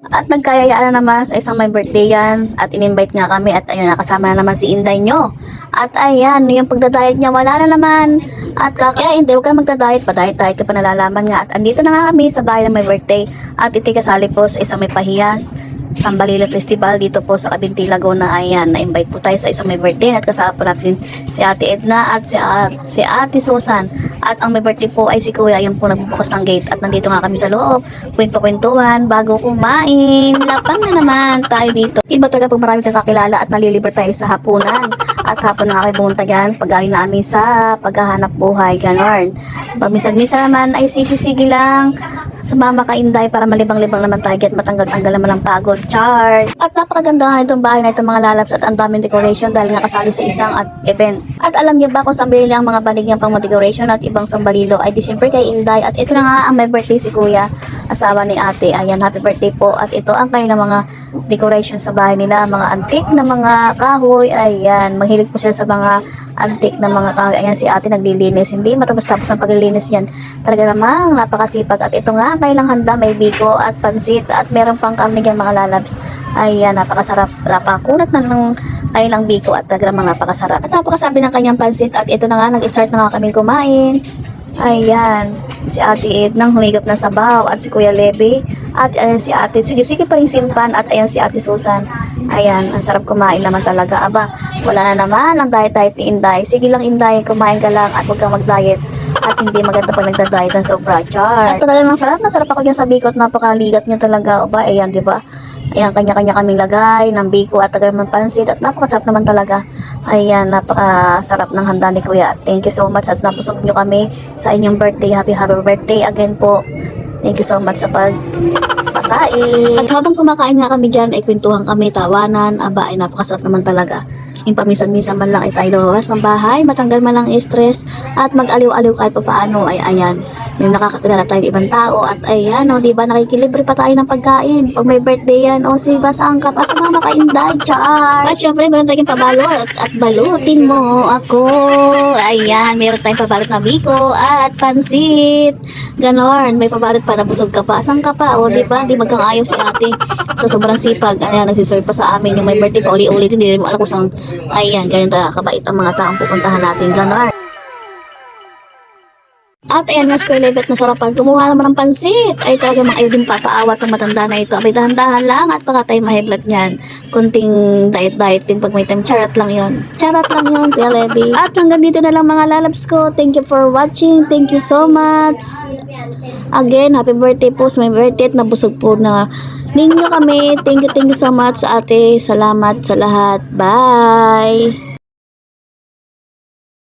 At nagkayayaan na naman sa isang may birthday yan. At in-invite nga kami. At ayun, nakasama na naman si Inday nyo. At ayan, yung pagdadayet niya, wala na naman. At kaya Inday, huwag ka magdadayet. Padayet-dayet ka pa nalalaman nga. At andito na nga kami sa bahay ng may birthday. At iti kasali po sa isang may pahiyas. Sambalilo Festival dito po sa Cabinti, Laguna. Ayan, na-invite po tayo sa isang may birthday at kasama po natin si Ate Edna at si Ate Susan. At ang may birthday po ay si Kuya. Ayun po nagbubukas ng gate at nandito nga kami sa loob. Kwento-kwentuhan bago kumain. Lapang na naman tayo dito. Iba talaga pag marami kang kakilala at nalilibre tayo sa hapunan. At hapon na kayo pumunta dyan pag galing namin sa paghahanap buhay. Ganon. Pag minsan-minsan naman ay sige-sige lang. Sumama ka Inday para malibang-libang naman tayo at matanggal-tanggal naman ang pagod. Char! At napakaganda nga itong bahay na itong mga lalabs at ang daming decoration dahil nga kasali sa isang event. At alam niyo ba kung saan bilhin ang mga baligyan pang decoration at ibang sambalilo ay di syempre kay Inday. At ito na nga ang may birthday si Kuya, asawa ni Ate. Ayan, happy birthday po. At ito ang kayo ng mga decoration sa bahay nila, mga antique na mga kahoy. Ayan, mahilig po sila sa mga antique na mga kahoy. Ayan si Ate naglilinis. Hindi matapos-tapos ang paglilinis yan. Talaga namang napakasipag. At ito nga ang kailang handa, may biko at pansit at meron pang kami dyan mga lalabs. Ayan, napakasarap. Napakunat na ng kailang biko at talaga namang napakasarap. At napakasabi ng kanyang pansit at ito na nga, nag-start na nga kami kumain. Ayan, si Ate Ednang humigop na sabaw at si Kuya Levy at ayan si Ate, sige pa rin simpan at ayan si Ate Susan. Ayan, ang sarap kumain naman talaga. Aba, wala na naman ang diet ni Inday. Sige lang Inday, kumain ka lang at huwag kang mag-diet. At hindi maganda pag nagda-diet ng sobra. Char. At talagang masarap ako dyan sa biko at napakaligat niya talaga. Aba, ayan, di ba? Ayan, kanya-kanya kaming lagay ng biko at tagal ng pansit at napakasarap naman talaga. Ayan, napakasarap ng handa ni Kuya. Thank you so much at napusog nyo kami sa inyong birthday. Happy birthday again po. Thank you so much sa pagpakain. At habang kumakain nga kami dyan, ay kwentuhan kami, tawanan. Aba, ay napakasarap naman talaga. Yung paminsan-minsan man lang ay tayo lumabas ng bahay, matanggal man lang stress at mag-aliw-aliw kahit pa paano ay ayan. Yung nakakakilala tayong ibang tao at ayan o, diba nakikilibre pa tayo ng pagkain pag may birthday yan o si basang ka pa sumama ka Inday, char. At syempre meron tayong pabalot at balutin mo ako. Ayan, meron tayong pabalot na biko at pansit. Ganon, may pabalot pa na busog ka pa. Asang ka pa o, diba? Di magkang-ayaw si Ate sa sobrang sipag. Ayan, nagsiserve pa sa amin yung may birthday pa uli-ulit. Hindi rin mo alam kung saan. Ayan, ganyan talaga kabait ang mga taong pupuntahan natin. Ganon. At ayan nga Square Levet na sarapan. Kumuha naman ng pansit. Ay talaga mga ayaw din papaawat ng matanda na ito. Abay dahan-dahan lang at baka tayo mahiblat niyan. Kunting diet-diet din pag may time. Charot lang yun. Charot lang yun, Kuya Levy. At hanggang dito na lang mga lalabs ko. Thank you for watching. Thank you so much. Again, happy birthday po sa my birthday at nabusog po na ninyo kami. Thank you so much sa Ate. Salamat sa lahat. Bye!